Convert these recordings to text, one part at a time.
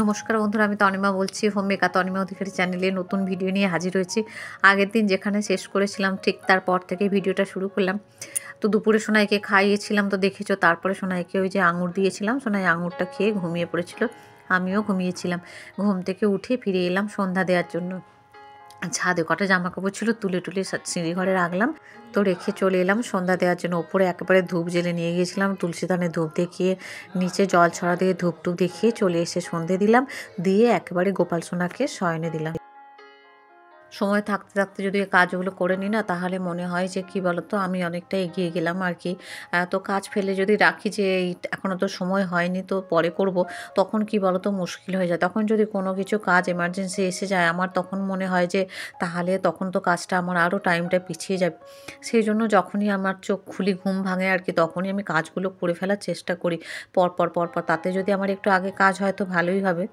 নমস্কার বন্ধুরা, আমি তনিমা বলছি। হোম মেকার তনিমা অধিকারী চ্যানেলে নতুন ভিডিও নিয়ে হাজির হয়েছি। আগের দিন যেখানে শেষ করেছিলাম ঠিক তারপর থেকে ভিডিওটা শুরু করলাম। তো দুপুরে সোনাইকে খাইয়েছিলাম, তো দেখেছো। তারপরে সোনাইকে ওই যে আঙুর দিয়েছিলাম, সোনাই আঙুরটা খেয়ে ঘুমিয়ে পড়েছিল, আমিও ঘুমিয়েছিলাম। ঘুম থেকে উঠে ফিরে এলাম সন্ধ্যা দেওয়ার জন্য। ছাদে কটা জামা কাপড় ছিল, তুলে সিঁড়ি ঘরে রাখলাম, তো রেখে চলে এলাম সন্ধ্যা দেওয়ার জন্য। ওপরে একেবারে ধূপ জেলে নিয়ে গিয়েছিলাম, তুলসী ধানে ধূপ দেখিয়ে, নিচে জল ছড়া দিয়ে ধূপ দেখিয়ে চলে এসে সন্ধে দিলাম, দিয়ে একেবারে গোপাল সোনাকে শয়নে দিলাম। সময় থাকতে থাকতে যদি কাজগুলো করে নিই না, তাহলে মনে হয় যে কী বলতো, আমি অনেকটা এগিয়ে গেলাম আর কি। তো কাজ ফেলে যদি রাখি যে এখনও তো সময় হয়নি, তো পরে করব, তখন কী বলতো মুশকিল হয়ে যায়। তখন যদি কোনো কিছু কাজ এমার্জেন্সি এসে যায় আমার, তখন মনে হয় যে তাহলে তখন তো কাজটা আমার আরও টাইমটা পিছিয়ে যাবে। সেই জন্য যখনই আমার চোখ খুলি, ঘুম ভাঙে আর কি, তখনই আমি কাজগুলো করে ফেলার চেষ্টা করি পরপর পরপর। তাতে যদি আমার একটু আগে কাজ হয় তো ভালোই হবে।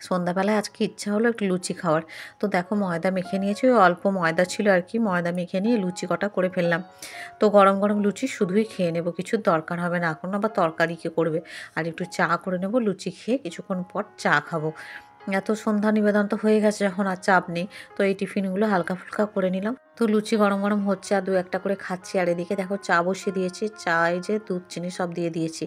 সন্ধ্যাবেলায় আজকে ইচ্ছা হলো একটু লুচি খাওয়ার। তো দেখো ময়দা মেখে নিয়েছি, ওই অল্প ময়দা ছিল আর কি, ময়দা মেখে নিয়ে লুচি কটা করে ফেললাম। তো গরম গরম লুচি শুধুই খেয়ে নেব, কিছুর দরকার হবে না এখন, আবার তরকারি কে করবে। আর একটু চা করে নেব, লুচি খেয়ে কিছুক্ষণ পর চা খাবো। এত সন্ধ্যা নিবেদন তো হয়ে গেছে, যখন আর চাপ নেই, তো এই টিফিনগুলো হালকা ফুলকা করে নিলাম। তো লুচি গরম গরম হচ্ছে, আর দু একটা করে খাচ্ছি। আর এদিকে দেখো চা বসিয়ে দিয়েছি, চায়ে যে দুধ চিনি সব দিয়ে দিয়েছি।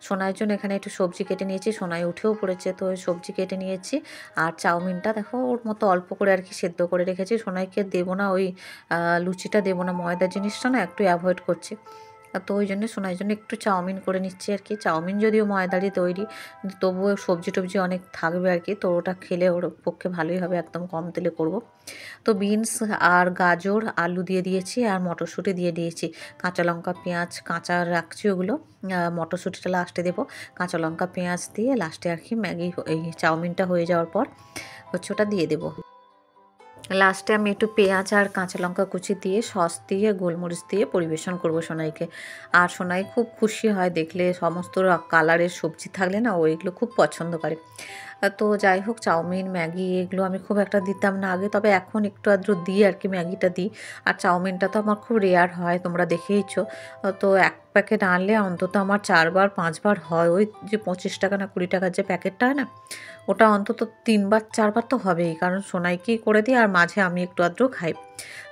সোনাইয়ের জন্য এখানে একটু সবজি কেটে নিয়েছি, সোনাই উঠেও পড়েছে, তো ওই সবজি কেটে নিয়েছি। আর চাউমিনটা দেখো ওর মতো অল্প করে আর কি সেদ্ধ করে রেখেছি। সোনাইকে দেবো না, ওই লুচিটা দেবো না, ময়দার জিনিসটা না একটু অ্যাভয়েড করছি। তো ওই জন্য সোনাইয়ের জন্য একটু চাউমিন করে নিচ্ছি আর কি। চাউমিন যদিও ময়দারই তৈরি, কিন্তু তবুও সবজি টবজি অনেক থাকবে আর কি, তো ওটা খেলে ওর পক্ষে ভালোই হবে, একদম কম তেলে করব। তো বিনস আর গাজর আলু দিয়ে দিয়েছি, আর মটরশুঁটি দিয়ে দিয়েছি। কাঁচা লঙ্কা পেঁয়াজ কাঁচা রাখছি ওগুলো, মটরশুঁটিটা লাস্টে দেবো। কাঁচা লঙ্কা পেঁয়াজ দিয়ে লাস্টে আর কি ম্যাগি, এই চাউমিনটা হয়ে যাওয়ার পর হচ্ছে ওটা দিয়ে দেবো। লাস্টে আমি একটু পেঁয়াজ আর কাঁচা লঙ্কা কুচি দিয়ে, সস দিয়ে, গোলমরিচ দিয়ে পরিবেশন করব সোনাইকে। আর সোনাই খুব খুশি হয় দেখলে, সমস্ত কালারের সবজি থাকলে না ওইগুলো খুব পছন্দ করে। তো যাই হোক, চাউমিন ম্যাগি এগুলো আমি খুব একটা দিতাম না আগে, তবে এখন একটু আধটু দিই আর কি, ম্যাগিটা দিই। আর চাউমিনটা তো আমার খুব রেয়ার হয়, তোমরা দেখেইছো। তো এক প্যাকেট আনলে অন্তত আমার 4বার 5বার হয়। ওই যে 25 টাকা না 20 টাকার যে প্যাকেটটা হয় না, ওটা অন্তত 3বার 4বার তো হবেই, কারণ সোনাইকেই করে দিই, আর মাঝে আমি একটু আধটু খাই।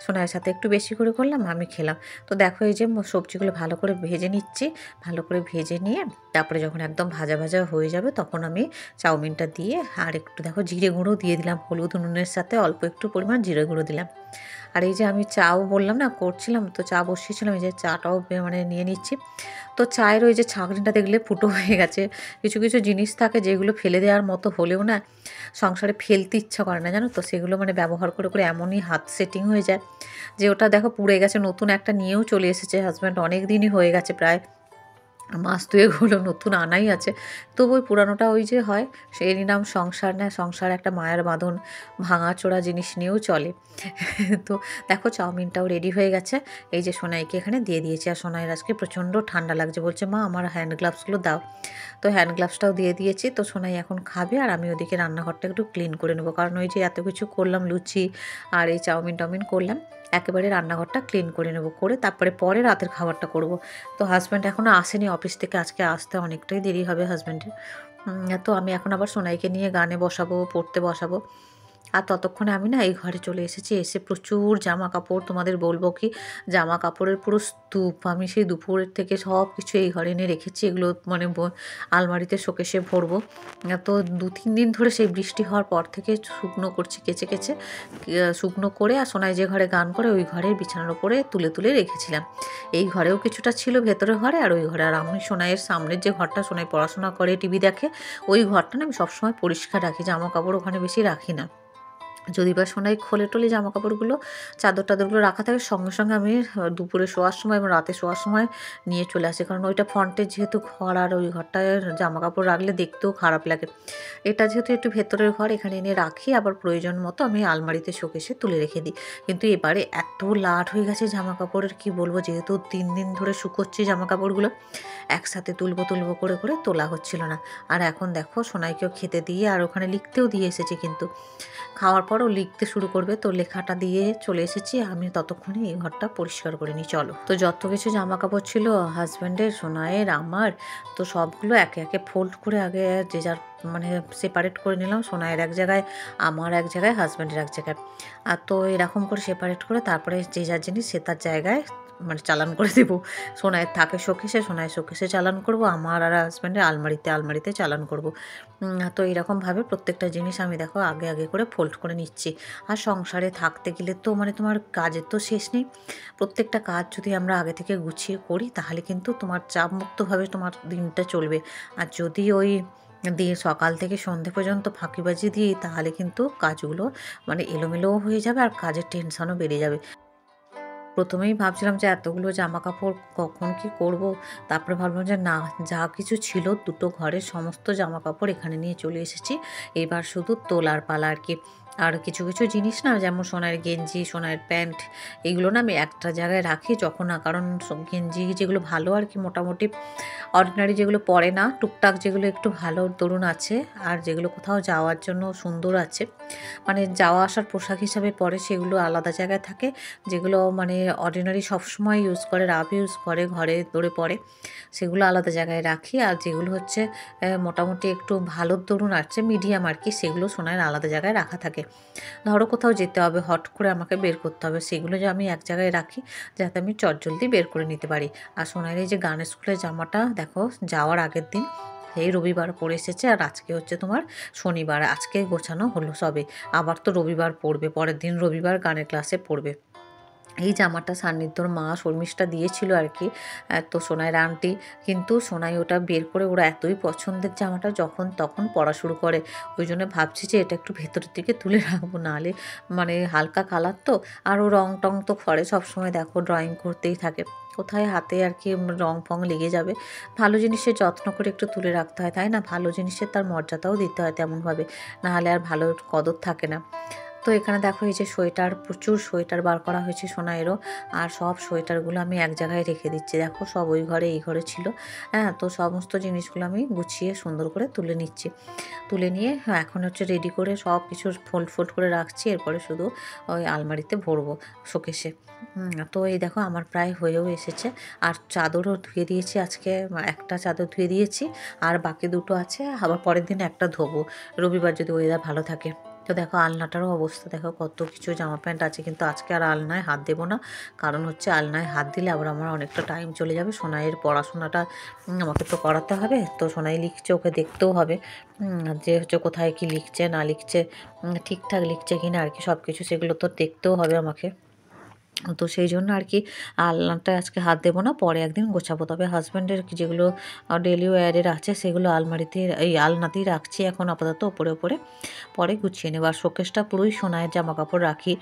সোনাইয়ের সাথে একটু বেশি করে করলাম, আমি খেলাম। তো দেখো এই যে সবজিগুলো ভালো করে ভেজে নিচ্ছি। ভালো করে ভেজে নিয়ে তারপরে যখন একদম ভাজা ভাজা হয়ে যাবে, তখন আমি চাউমিনটা দিয়ে আর একটু দেখো জিরে গুঁড়ো দিয়ে দিলাম, হলুদ নুনের সাথে অল্প একটু পরিমাণ জিরে গুঁড়ো দিলাম। আর এই যে আমি চাও বললাম না করছিলাম, তো চা বসিয়েছিলাম, এই যে চাটাও মানে নিয়ে নিচ্ছি। তো চায়ের ওই যে ছাঁকনিটা দেখলে ফুটো হয়ে গেছে। কিছু কিছু জিনিস থাকে যেগুলো ফেলে দেওয়ার মতো হলেও না সংসারে ফেলতে ইচ্ছা করে না, জানো তো। সেগুলো মানে ব্যবহার করে করে এমনই হাত সেটিং হয়ে যায় যে ওটা দেখো পুড়ে গেছে। নতুন একটা নিয়েও চলে এসেছে হাজব্যান্ড, অনেক দিনই হয়ে গেছে, প্রায় মাস দুয়েক হলো, নতুন আনাই আছে। তবু ওই পুরানোটা ওই যে হয়, সেরই নাম সংসার, না সংসার একটা মায়ার বাঁধন, ভাঙাচোরা জিনিস নিয়েও চলে। তো দেখো চাউমিনটাও রেডি হয়ে গেছে। এই যে সোনাইকে এখানে দিয়ে দিয়েছি, আর সোনাইয়ের আজকে প্রচণ্ড ঠান্ডা লাগছে, বলছে মা আমার হ্যান্ড গ্লাভসগুলো দাও। তো হ্যান্ড গ্লাভসটাও দিয়ে দিয়েছি। তো সোনাই এখন খাবে, আর আমি ওদিকে রান্নাঘরটা একটু ক্লিন করে নেবো, কারণ ওই যে এত কিছু করলাম, লুচি আর এই চাউমিন টাউমিন করলাম, একেবারে রান্নাঘরটা ক্লিন করে নেবো, করে তারপরে পরে রাতের খাবারটা করব। তো হাজব্যান্ড এখনও আসেনি অফিস থেকে, আজকে আসতে অনেকটাই দেরি হবে হাজব্যান্ডের। তো আমি এখন আবার সোনাইকে নিয়ে গানে বসাবো, পড়তে বসাবো। আর ততক্ষণে আমি না এই ঘরে চলে এসেছি। এসে প্রচুর জামা কাপড়, তোমাদের বলবো কি, জামা কাপড়ের পুরো স্তূপ। আমি সেই দুপুরের থেকে সব কিছু এই ঘরে এনে রেখেছি, এগুলো মানে আলমারিতে শোকেসে ভরবো। তো 2-3 দিন ধরে সেই বৃষ্টি হওয়ার পর থেকে শুকনো করছি, কেচে কেচে শুকনো করে, আর সোনাই যে ঘরে গান করে ওই ঘরের বিছানার উপরে তুলে তুলে রেখেছিলাম। এই ঘরেও কিছুটা ছিল ভেতরের ঘরে, আর ওই ঘরে। আর আমি সোনাইয়ের সামনের যে ঘরটা, সোনাই পড়াশোনা করে, টিভি দেখে, ওই ঘরটা না আমি সবসময় পরিষ্কার রাখি, জামা কাপড় ওখানে বেশি রাখি না। যদি বা সোনাই খোলে টোলে জামা কাপড়গুলো, চাদর টাদরগুলো রাখা থাকে, সঙ্গে সঙ্গে আমি দুপুরে শোয়ার সময় এবং রাতে শোয়ার সময় নিয়ে চলে আসি, কারণ ওইটা ফ্রন্টের যেহেতু ঘর, আর ওই ঘরটায় জামা কাপড় রাখলে দেখতেও খারাপ লাগে। এটা যেহেতু একটু ভেতরের ঘর, এখানে এনে রাখি, আবার প্রয়োজন মতো আমি আলমারিতে শোকেসে তুলে রেখে দিই। কিন্তু এবারে এত লাট হয়ে গেছে জামা কাপড়ের, কি বলবো, যেহেতু 3 দিন ধরে শুকোচ্ছে জামা কাপড়গুলো, একসাথে তুলবো তুলবো করে করে তোলা হচ্ছিল না। আর এখন দেখো সোনাইকেও খেতে দিয়ে, আর ওখানে লিখতেও দিয়ে এসেছি, কিন্তু খাওয়ার পর পর ও লিখতে শুরু করবে। তো লেখাটা দিয়ে চলে এসেছি, আমি ততক্ষণে এই ঘরটা পরিষ্কার করে নিই। চলো, তো যত কিছু জামা কাপড় ছিল হাজব্যান্ডের, সোনাইয়ের, আমার, তো সবগুলো একে একে ফোল্ড করে আগে যে যার মানে সেপারেট করে নিলাম। সোনাইয়ের এক জায়গায়, আমার এক জায়গায়, হাজব্যান্ডের এক জায়গায়। আর তো এরকম করে সেপারেট করে তারপরে যে যার জিনিস সে তার জায়গায় মানে চালান করে দেবো। সোনাইয়ের থাকে শোকেসে, সোনাইয়ের শোকেসে চালান করব, আমার আর হাজব্যান্ডের আলমারিতে চালান করব। তো এরকমভাবে প্রত্যেকটা জিনিস আমি দেখো আগে আগে করে ফোল্ড করে নিচ্ছি। আর সংসারে থাকতে গেলে তো মানে তোমার কাজের তো শেষ নেই। প্রত্যেকটা কাজ যদি আমরা আগে থেকে গুছিয়ে করি তাহলে কিন্তু তোমার চাপমুক্তভাবে তোমার দিনটা চলবে। আর যদি ওই দিয়ে সকাল থেকে সন্ধে পর্যন্ত ফাঁকিবাজি দিই তাহলে কিন্তু কাজগুলো মানে এলোমেলোও হয়ে যাবে আর কাজের টেনশনও বেড়ে যাবে। প্রথমেই ভাবছিলাম যে এতগুলো জামা কাপড় কখন কি করব, তারপরে ভাবলাম যে না, যা কিছু ছিল দুটো ঘরের সমস্ত জামা কাপড় এখানে নিয়ে চলে এসেছি, এবার শুধু তোলার পালা আর কি। আর কিছু কিছু জিনিস না, যেমন সোনার গেঞ্জি, সোনার প্যান্ট, এগুলো না আমি একটা জায়গায় রাখি যখন না, কারণ গেঞ্জি যেগুলো ভালো আর কি, মোটামুটি অর্ডিনারি যেগুলো পরে না, টুকটাক যেগুলো একটু ভালো দরুন আছে আর যেগুলো কোথাও যাওয়ার জন্য সুন্দর আছে, মানে যাওয়া আসার পোশাক হিসাবে পরে, সেগুলো আলাদা জায়গায় থাকে। যেগুলো মানে অর্ডিনারি সবসময় ইউজ করে, রাব ইউজ করে, ঘরে দৌড়ে পড়ে, সেগুলো আলাদা জায়গায় রাখি। আর যেগুলো হচ্ছে মোটামুটি একটু ভালো দরুন আছে, মিডিয়াম আর কি, সেগুলো সোনার আলাদা জায়গায় রাখা থাকে। ধরো কোথাও যেতে হবে, হট করে আমাকে বের করতে হবে, সেগুলো যে আমি এক জায়গায় রাখি যাতে আমি চটজলদি বের করে নিতে পারি। আর সোনার এই যে গানের স্কুলের জামাটা দেখো যাওয়ার আগের দিন এই রবিবার পরে এসেছে, আর আজকে হচ্ছে তোমার শনিবার, আজকে গোছানো হলো সবে। আবার তো রবিবার পড়বে, পরের দিন রবিবার গানের ক্লাসে পড়বে। এই জামাটা সান্নিধ্যর মা শর্মিষ্ঠা দিয়েছিল আর কি, তো সোনাইয়ের আন্টি, কিন্তু সোনাই ওটা বের করে, ওরা এতই পছন্দের জামাটা যখন তখন পরা শুরু করে, ওই জন্য ভাবছি যে এটা একটু ভেতরের দিকে তুলে রাখবো, নাহলে মানে হালকা কালার তো, আর ও রং টং তো করে সবসময়, দেখো ড্রয়িং করতেই থাকে, কোথায় হাতে আর কি রং ফং লেগে যাবে। ভালো জিনিসের যত্ন করে একটু তুলে রাখতে হয়, তাই না? ভালো জিনিসের তার মর্যাদাও দিতে হয় তেমনভাবে, নাহলে আর ভালো কদর থাকে না। তো এখানে দেখো এই যে সোয়েটার, প্রচুর সোয়েটার বার করা হয়েছে সোনাইয়েরও, আর সব সোয়েটারগুলো আমি এক জায়গায় রেখে দিচ্ছি। দেখো সব ওই ঘরে এই ঘরে ছিল, হ্যাঁ, তো সমস্ত জিনিসগুলো আমি গুছিয়ে সুন্দর করে তুলে নিচ্ছি। তুলে নিয়ে এখন হচ্ছে রেডি করে সব কিছু ফোল্ড ফোল্ড করে রাখছি, এরপরে শুধু ওই আলমারিতে ভরবো শোকেসে। তো এই দেখো আমার প্রায় হয়েও এসেছে। আর চাদরও ধুয়ে দিয়েছি আজকে, একটা চাদর ধুয়ে দিয়েছি আর বাকি দুটো আছে, আবার পরের দিন একটা ধোবো, রবিবার যদি ওয়েদার ভালো থাকে। তো দেখো আলনাটারও অবস্থা দেখো, কত কিছু জামা প্যান্ট আছে, কিন্তু আজকে আর আলনায় হাত দেবো না, কারণ হচ্ছে আলনায় হাত দিলে আবার আমার অনেকটা টাইম চলে যাবে। সোনাইয়ের পড়াশোনাটা আমাকে তো করাতে হবে, তো সোনাই লিখছে, ওকে দেখতেও হবে যে হচ্ছে কোথায় কি লিখছে না লিখছে, ঠিকঠাক লিখছে কি না আর কি, সব কিছু সেগুলো তো দেখতেও হবে আমাকে। তো সেই জন্য আর কি আলনাটায় আজকে হাত দেবো না, পরে একদিন গোছাবো। তবে হাজব্যান্ডের যেগুলো ডেলি ওয়্যারের আছে সেগুলো আলমারিতে, এই আলনাতেই রাখছি এখন আপাতত, ওপরে ওপরে, পরে গুছিয়ে নেবো। আর শোকেসটা পুরোই সোনাইয়ের জামা কাপড় রাখি,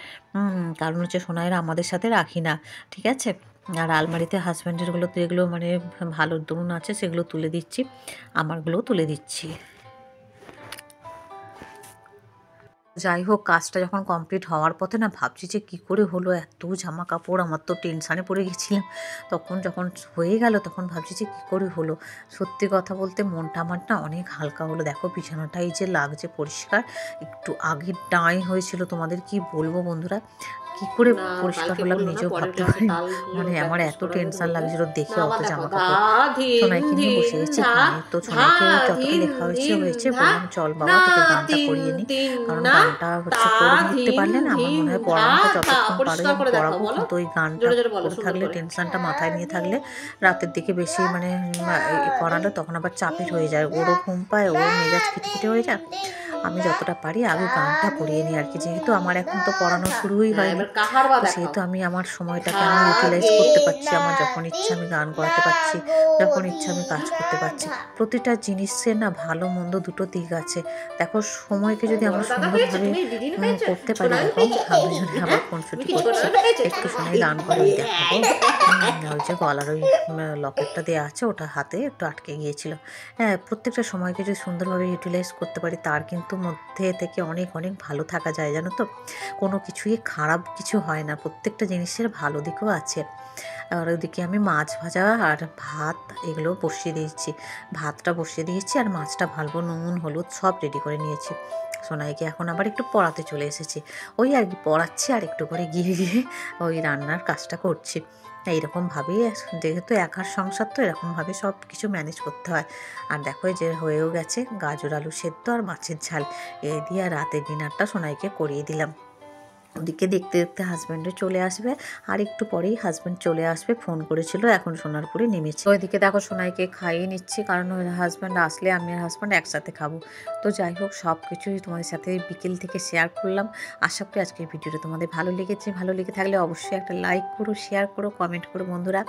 কারণ হচ্ছে সোনাইয়ের আমাদের সাথে রাখি না, ঠিক আছে। আর আলমারিতে হাজব্যান্ডেরগুলো যেগুলো মানে ভালো দরুন আছে সেগুলো তুলে দিচ্ছি, আমারগুলোও তুলে দিচ্ছি। যাই হোক, কাজটা যখন কমপ্লিট হওয়ার পথে না ভাবছি যে কী করে হলো এত জামা কাপড়, আমার তো টেনশানে পড়ে গেছিলাম। তখন যখন হয়ে গেল তখন ভাবছি যে কী করে হলো। সত্যি কথা বলতে মনটা আমার না অনেক হালকা হলো। দেখো বিছানাটাই যে লাগছে পরিষ্কার, একটু আগে ডাঁই হয়েছিল, তোমাদের কি বলবো বন্ধুরা, কি করে পরিষ্কার হলাম নিজেও ভাবতে পারি। মানে আমার এত টেনশন লাগছিল দেখে অত জামা কাপড়। সোনাইকে নিয়ে বসে গেছি এখানে, তো সোনাইকে যতটা লেখা হয়েছে হয়েছে, বললাম চল বাবা তোকে গানটা করিয়ে নিই, কারণ গানটা হচ্ছে করে উঠতে পারলে না আমার মনে হয় পড়ানোটা যতক্ষণ পারে আমি পড়াবো, কিন্তু ওই গানটা করে থাকলে, টেনশনটা মাথায় নিয়ে থাকলে রাতের দিকে বেশি মানে পড়ালে তখন আবার চাপের হয়ে যায়, ওরও ঘুম পায়, ওর মেজাজ খিটখিটে হয়ে যায়। আমি যতটা পারি আগে গানটা পড়িয়ে নিই আর কি, যেহেতু আমার এখন তো পড়ানো শুরুই হয়নি, তো সেহেতু আমি আমার সময়টাকে আমি ইউটিলাইজ করতে পারছি, আমার যখন ইচ্ছা আমি গান করাতে পারছি, যখন ইচ্ছা আমি কাজ করতে পারছি। প্রতিটা জিনিসের না ভালো মন্দ দুটো দিক আছে। দেখো সময়কে যদি আমরা সুন্দরভাবে করতে পারি, দেখো দুজনে আবার খুনসুটি করছি, একটু সময় গান করে দেখাবো। ওই যে গলার ওই লকেটটা দেওয়া আছে ওটা হাতে একটু আটকে গিয়েছিল। হ্যাঁ, প্রত্যেকটা সময়কে যদি সুন্দরভাবে ইউটিলাইজ করতে পারি তার কিন্তু মধ্যে থেকে অনেক অনেক ভালো থাকা যায়, জানো তো। কোনো কিছুই খারাপ কিছু হয় না, প্রত্যেকটা জিনিসের ভালো দিকও আছে। আর ওদিকে আমি মাছ ভাজা আর ভাত এগুলো বসিয়ে দিয়েছি, ভাতটা বসিয়ে দিয়েছি আর মাছটা ভালবো, নুন হলুদ সব রেডি করে নিয়েছি। সোনাইকে এখন আবার একটু পড়াতে চলে এসেছি, ওই আর কি পড়াচ্ছি আর একটু করে গিয়ে গিয়ে ওই রান্নার কাজটা করছি। এইরকমভাবেই যেহেতু একার সংসার তো এরকমভাবে সব কিছু ম্যানেজ করতে হয়। আর দেখো যে হয়েও গেছে গাজর আলু সেদ্ধ আর মাছের ঝাল, এই দিয়ে রাতের ডিনারটা সোনাইকে করিয়ে দিলাম। ওদিকে দেখতে দেখতে হাজব্যান্ডও চলে আসবে, আর একটু পরেই হাজব্যান্ড চলে আসবে, ফোন করেছিল, এখন সোনারপুরে নেমেছে। ওইদিকে দেখো সোনাইকে খাইয়ে নিচ্ছি, কারণ ওই হাজব্যান্ড আসলে আমি আর হাজব্যান্ড একসাথে খাবো। তো যাই হোক সব কিছুই তোমাদের সাথে বিকেল থেকে শেয়ার করলাম। আশা করি আজকের ভিডিওটা তোমাদের ভালো লেগেছে, ভালো লেগে থাকলে অবশ্যই একটা লাইক করো, শেয়ার করো, কমেন্ট করো। বন্ধুরা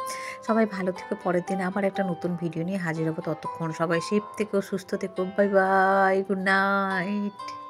সবাই ভালো থেকো, পরের দিন আবার একটা নতুন ভিডিও নিয়ে হাজির হবো। ততক্ষণ সবাই সেফ থেকো, সুস্থ থেকো, বাই বাই, গুড নাইট।